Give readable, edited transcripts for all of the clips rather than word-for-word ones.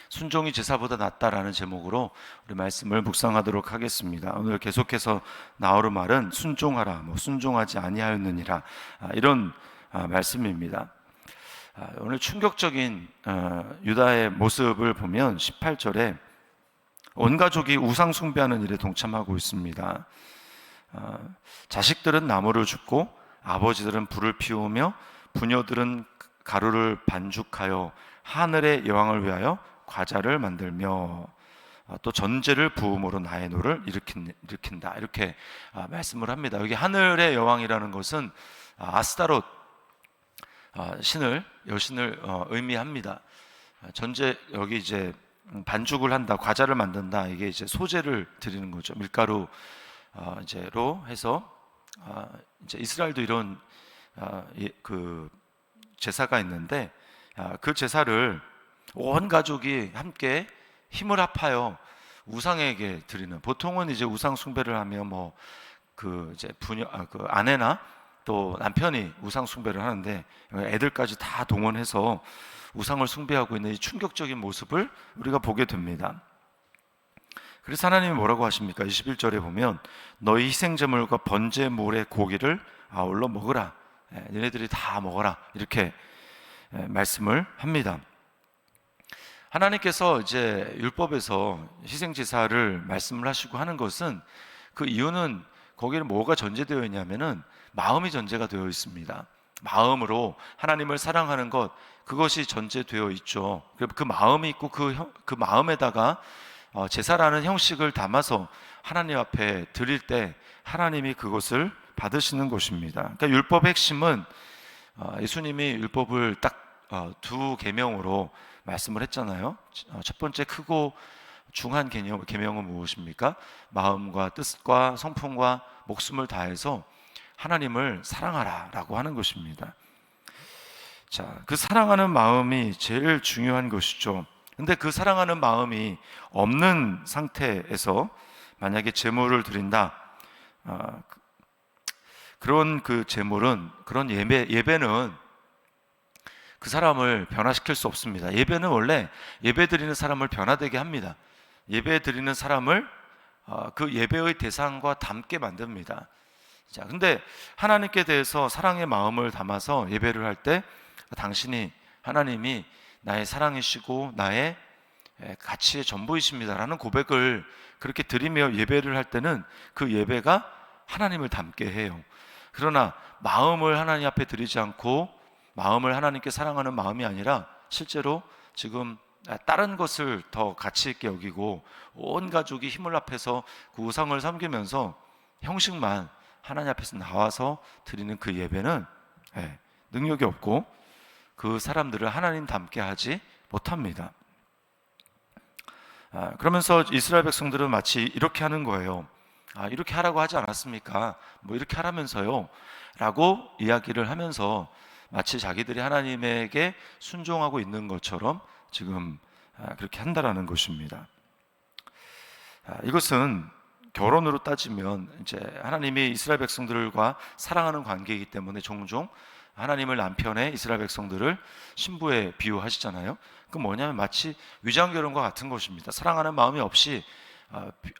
순종이 제사보다 낫다라는 제목으로 우리 말씀을 묵상하도록 하겠습니다. 오늘 계속해서 나올 말은 순종하라, 순종하지 아니하였느니라, 이런 말씀입니다. 오늘 충격적인 유다의 모습을 보면 18절에 온 가족이 우상 숭배하는 일에 동참하고 있습니다. 자식들은 나무를 줍고 아버지들은 불을 피우며 부녀들은 가루를 반죽하여 하늘의 여왕을 위하여 과자를 만들며 또 전제를 부음으로 나의 노를 일으킨다, 이렇게 말씀을 합니다. 여기 하늘의 여왕이라는 것은 아스타롯 여신을 의미합니다. 전제, 여기 이제 반죽을 한다, 과자를 만든다, 이게 이제 소제를 드리는 거죠. 밀가루 이제로 해서 이제 이스라엘도 이런 그 제사가 있는데, 그 제사를 온 가족이 함께 힘을 합하여 우상에게 드리는, 보통은 이제 우상 숭배를 하면 그 이제 그 아내나 또 남편이 우상 숭배를 하는데, 애들까지 다 동원해서 우상을 숭배하고 있는 이 충격적인 모습을 우리가 보게 됩니다. 그래서 하나님이 뭐라고 하십니까? 21절에 보면 너희 희생제물과 번제물의 고기를 아울러 먹으라, 너희들이 다 먹어라, 이렇게 말씀을 합니다. 하나님께서 이제 율법에서 희생제사를 말씀을 하시고 하는 것은, 그 이유는 거기는 뭐가 전제되어 있냐면은 마음이 전제가 되어 있습니다. 마음으로 하나님을 사랑하는 것, 그것이 전제되어 있죠. 그 마음이 있고 그 마음에다가 제사라는 형식을 담아서 하나님 앞에 드릴 때 하나님이 그것을 받으시는 것입니다. 그러니까 율법의 핵심은, 예수님이 율법을 딱 두 계명으로 말씀을 했잖아요. 첫 번째 크고 중한 계명은 무엇입니까? 마음과 뜻과 성품과 목숨을 다해서 하나님을 사랑하라 라고 하는 것입니다. 자, 그 사랑하는 마음이 제일 중요한 것이죠. 근데 그 사랑하는 마음이 없는 상태에서 만약에 제물을 드린다, 그런 그 제물은, 그런 예배는 그 사람을 변화시킬 수 없습니다. 예배는 원래 예배 드리는 사람을 변화되게 합니다. 예배 드리는 사람을 그 예배의 대상과 닮게 만듭니다. 자, 근데 하나님께 대해서 사랑의 마음을 담아서 예배를 할 때, 하나님이 나의 사랑이시고 나의 가치의 전부이십니다라는 고백을 그렇게 드리며 예배를 할 때는 그 예배가 하나님을 닮게 해요. 그러나 마음을 하나님 앞에 드리지 않고 마음을 하나님께 사랑하는 마음이 아니라 실제로 지금 다른 것을 더 가치 있게 여기고 온 가족이 힘을 합해서 그 우상을 섬기면서 형식만 하나님 앞에서 나와서 드리는 그 예배는 능력이 없고 그 사람들을 하나님 닮게 하지 못합니다. 그러면서 이스라엘 백성들은 마치 이렇게 하는 거예요. 이렇게 하라고 하지 않았습니까? 이렇게 하라면서요 라고 이야기를 하면서 마치 자기들이 하나님에게 순종하고 있는 것처럼 지금 그렇게 한다라는 것입니다. 이것은 결혼으로 따지면 이제 하나님이 이스라엘 백성들과 사랑하는 관계이기 때문에 종종 하나님을 남편의 이스라엘 백성들을 신부에 비유하시잖아요. 그 뭐냐면 마치 위장 결혼과 같은 것입니다. 사랑하는 마음이 없이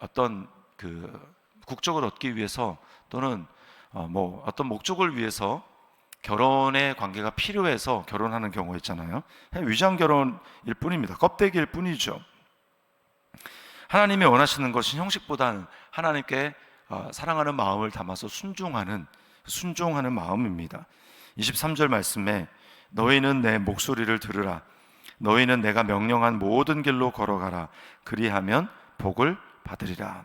어떤 그 국적을 얻기 위해서 또는 어떤 목적을 위해서 결혼의 관계가 필요해서 결혼하는 경우가 있잖아요. 위장 결혼일 뿐입니다. 껍데기일 뿐이죠. 하나님이 원하시는 것은 형식보다는 하나님께 사랑하는 마음을 담아서 순종하는 마음입니다. 23절 말씀에 너희는 내 목소리를 들으라. 너희는 내가 명령한 모든 길로 걸어가라. 그리하면 복을 받으리라.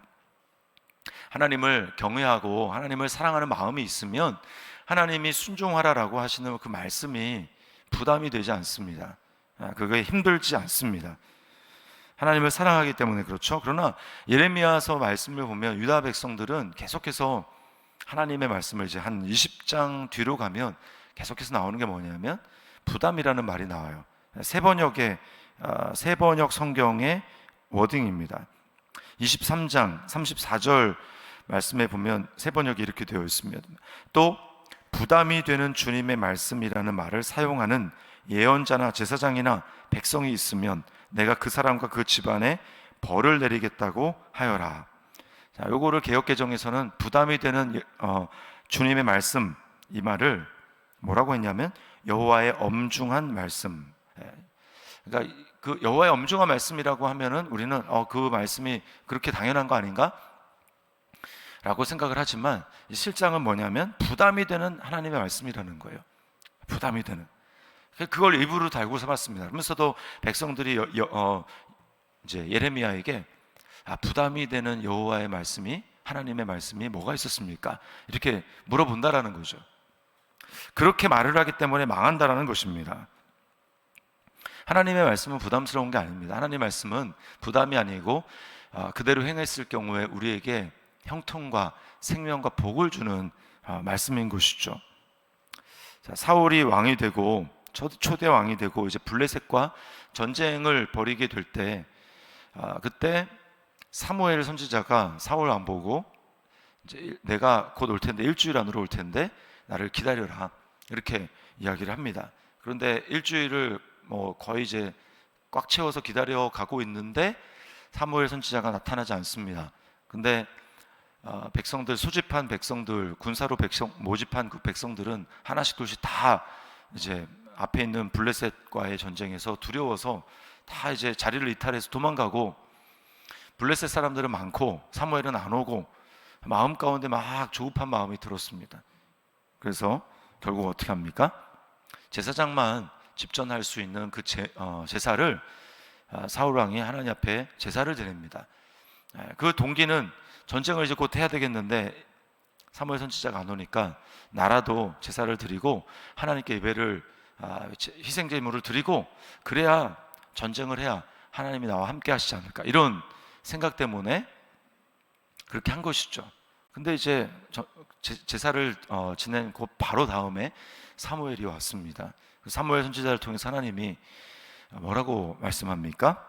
하나님을 경외하고 하나님을 사랑하는 마음이 있으면 하나님이 순종하라라고 하시는 그 말씀이 부담이 되지 않습니다. 그게 힘들지 않습니다. 하나님을 사랑하기 때문에 그렇죠. 그러나 예레미야서 말씀을 보면 유다 백성들은 계속해서 하나님의 말씀을 이제 한 20장 뒤로 가면 계속해서 나오는 게 뭐냐면 부담이라는 말이 나와요. 세 번역 성경의 워딩입니다. 23장 34절 말씀에 보면 세 번역이 이렇게 되어 있습니다. 또 부담이 되는 주님의 말씀이라는 말을 사용하는 예언자나 제사장이나 백성이 있으면 내가 그 사람과 그 집안에 벌을 내리겠다고 하여라. 자, 요거를 개역개정에서는 부담이 되는 주님의 말씀, 이 말을 뭐라고 했냐면 여호와의 엄중한 말씀. 그러니까 그 여호와의 엄중한 말씀이라고 하면은 우리는 그 말씀이 그렇게 당연한 거 아닌가? 라고 생각을 하지만 실상은 뭐냐면 부담이 되는 하나님의 말씀이라는 거예요. 부담이 되는. 그걸 입으로 달고 살았습니다. 그러면서도 백성들이 이제 예레미야에게 부담이 되는 여호와의 말씀이, 하나님의 말씀이 뭐가 있었습니까? 이렇게 물어본다라는 거죠. 그렇게 말을 하기 때문에 망한다라는 것입니다. 하나님의 말씀은 부담스러운 게 아닙니다. 하나님의 말씀은 부담이 아니고 그대로 행했을 경우에 우리에게 형통과 생명과 복을 주는 말씀인 것이죠. 자, 사울이 왕이 되고 초대 왕이 되고 이제 블레셋과 전쟁을 벌이게 될 때 그때 사무엘 선지자가 사울 왕 보고 이제 내가 곧 올 텐데 일주일 안으로 올 텐데 나를 기다려라 이렇게 이야기를 합니다. 그런데 일주일을 거의 이제 꽉 채워서 기다려 가고 있는데 사무엘 선지자가 나타나지 않습니다. 근데 백성들, 소집한 백성들, 군사로 모집한 그 백성들은 하나씩 둘씩 다 이제 앞에 있는 블레셋과의 전쟁에서 두려워서 다 이제 자리를 이탈해서 도망가고, 블레셋 사람들은 많고 사무엘은 안 오고 마음 가운데 막 조급한 마음이 들었습니다. 그래서 결국 어떻게 합니까? 제사장만 집전할 수 있는 그 제사를 사울 왕이 하나님 앞에 제사를 드립니다. 그 동기는 전쟁을 이제 곧 해야 되겠는데 사무엘 선지자가 안 오니까 나라도 제사를 드리고 하나님께 예배를 희생 제물을 드리고 그래야 전쟁을 해야 하나님이 나와 함께 하시지 않을까, 이런 생각 때문에 그렇게 한 것이죠. 근데 이제 제사를 지낸 그 바로 다음에 사무엘이 왔습니다. 사무엘 선지자를 통해서 하나님이 뭐라고 말씀합니까?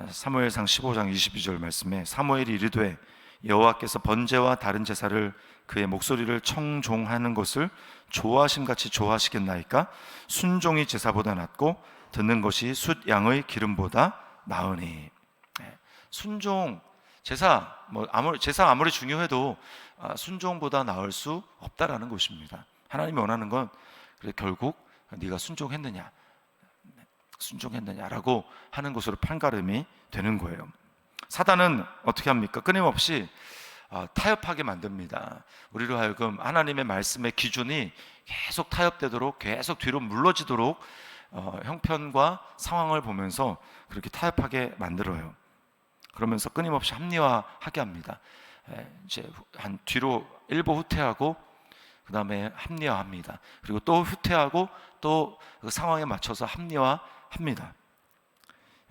사무엘상 15장 22절 말씀에 사무엘이 이르되 여호와께서 번제와 다른 제사를 그의 목소리를 청종하는 것을 좋아하심같이 좋아하시겠나이까? 순종이 제사보다 낫고 듣는 것이 숫 양의 기름보다 나으니. 순종, 제사 제사 아무리 중요해도 순종보다 나을 수 없다라는 것입니다. 하나님이 원하는 건 결국 네가 순종했느냐라고 하는 것으로 판가름이 되는 거예요. 사단은 어떻게 합니까? 끊임없이 타협하게 만듭니다. 우리로 하여금 하나님의 말씀의 기준이 계속 타협되도록, 계속 뒤로 물러지도록 형편과 상황을 보면서 그렇게 타협하게 만들어요. 그러면서 끊임없이 합리화하게 합니다. 이제 한 뒤로 일부 후퇴하고 그 다음에 합리화합니다. 그리고 또 후퇴하고 또 그 상황에 맞춰서 합리화합니다.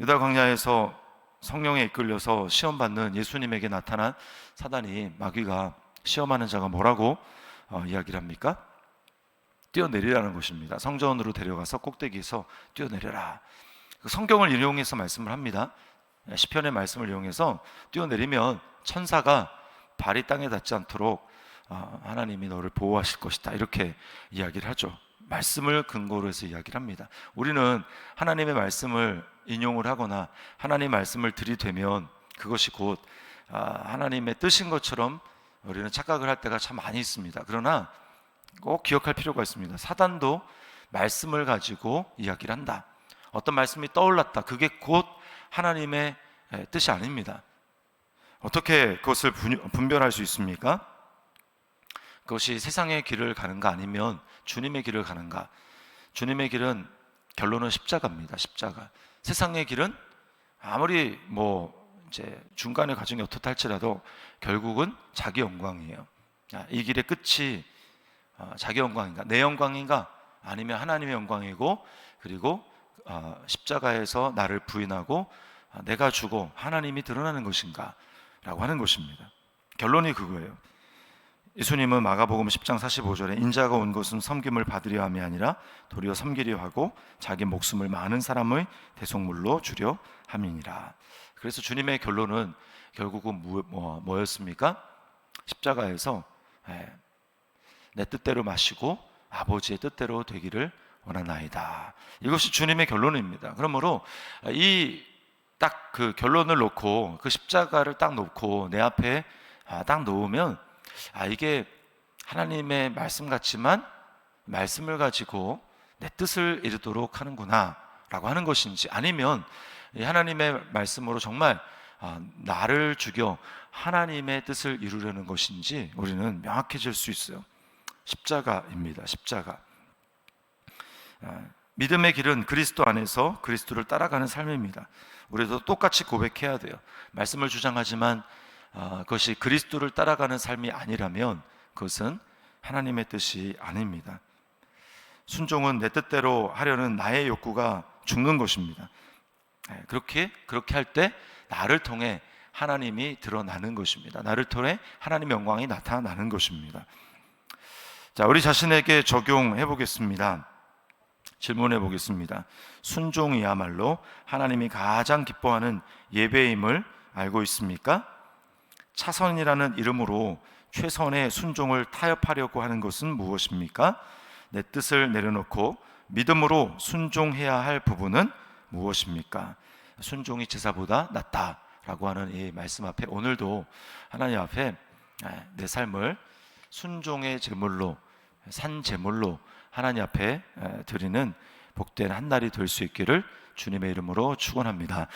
유다 광야에서 성령에 이끌려서 시험받는 예수님에게 나타난 사단이, 마귀가 시험하는 자가 뭐라고 이야기를 합니까? 뛰어내리라는 것입니다. 성전으로 데려가서 꼭대기에서 뛰어내려라. 성경을 인용해서 말씀을 합니다. 시편의 말씀을 이용해서 뛰어내리면 천사가 발이 땅에 닿지 않도록 하나님이 너를 보호하실 것이다, 이렇게 이야기를 하죠. 말씀을 근거로 해서 이야기를 합니다. 우리는 하나님의 말씀을 인용을 하거나 하나님의 말씀을 들이대면 그것이 곧 하나님의 뜻인 것처럼 우리는 착각을 할 때가 참 많이 있습니다. 그러나 꼭 기억할 필요가 있습니다. 사단도 말씀을 가지고 이야기를 한다. 어떤 말씀이 떠올랐다. 그게 곧 하나님의 뜻이 아닙니다. 어떻게 그것을 분별할 수 있습니까? 그것이 세상의 길을 가는가 아니면 주님의 길을 가는가. 주님의 길은 결론은 십자가입니다. 십자가. 세상의 길은 아무리 이제 중간의 과정이 어떻다 할지라도 결국은 자기 영광이에요. 이 길의 끝이 자기 영광인가, 내 영광인가, 아니면 하나님의 영광이고, 그리고 십자가에서 나를 부인하고 내가 죽어 하나님이 드러나는 것인가 라고 하는 것입니다. 결론이 그거예요. 예수님은 마가복음 10장 45절에 인자가 온 것은 섬김을 받으려 함이 아니라 도리어 섬기려 하고 자기 목숨을 많은 사람의 대속물로 주려 함이니라. 그래서 주님의 결론은 결국은 뭐였습니까? 십자가에서 내 뜻대로 마시고 아버지의 뜻대로 되기를 원하나이다. 이것이 주님의 결론입니다. 그러므로 이 딱 그 결론을 놓고 그 십자가를 딱 놓고 내 앞에 딱 놓으면 이게 하나님의 말씀 같지만 말씀을 가지고 내 뜻을 이루도록 하는구나 라고 하는 것인지, 아니면 이 하나님의 말씀으로 정말 나를 죽여 하나님의 뜻을 이루려는 것인지 우리는 명확해질 수 있어요. 십자가입니다. 십자가. 믿음의 길은 그리스도 안에서 그리스도를 따라가는 삶입니다. 우리도 똑같이 고백해야 돼요. 말씀을 주장하지만 그것이 그리스도를 따라가는 삶이 아니라면 그것은 하나님의 뜻이 아닙니다. 순종은 내 뜻대로 하려는 나의 욕구가 죽는 것입니다. 그렇게 할 때 나를 통해 하나님이 드러나는 것입니다. 나를 통해 하나님의 영광이 나타나는 것입니다. 자, 우리 자신에게 적용해 보겠습니다. 질문해 보겠습니다. 순종이야말로 하나님이 가장 기뻐하는 예배임을 알고 있습니까? 차선이라는 이름으로 최선의 순종을 타협하려고 하는 것은 무엇입니까? 내 뜻을 내려놓고 믿음으로 순종해야 할 부분은 무엇입니까? 순종이 제사보다 낫다라고 하는 이 말씀 앞에 오늘도 하나님 앞에 내 삶을 순종의 제물로, 산 제물로 하나님 앞에 드리는 복된 한 날이 될 수 있기를 주님의 이름으로 축원합니다.